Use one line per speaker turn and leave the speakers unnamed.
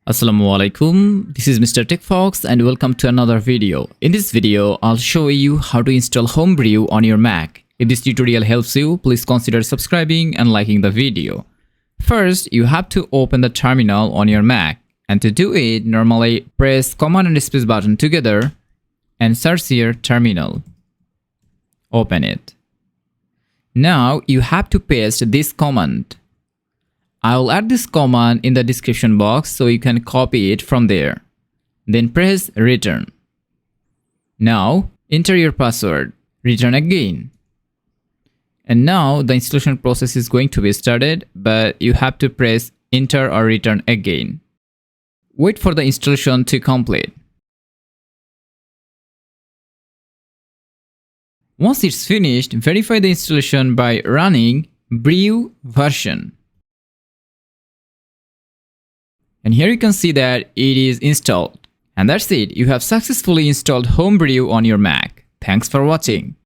Assalamualaikum, this is Mr. TECHFOX and welcome to another video. In this video, I'll show you how to install Homebrew on your Mac. If this tutorial helps you, please consider subscribing and liking the video. First, you have to open the terminal on your Mac. And to do it, normally press Command and Space button together and search your terminal. Open it. Now, you have to paste this command. I'll add this command in the description box so you can copy it from there. Then press return. Now enter your password. Return again. And now the installation process is going to be started, but you have to press enter or return again. Wait for the installation to complete. Once it's finished, verify the installation by running brew version. And here you can see that it is installed. And that's it. You have successfully installed Homebrew on your Mac. Thanks for watching.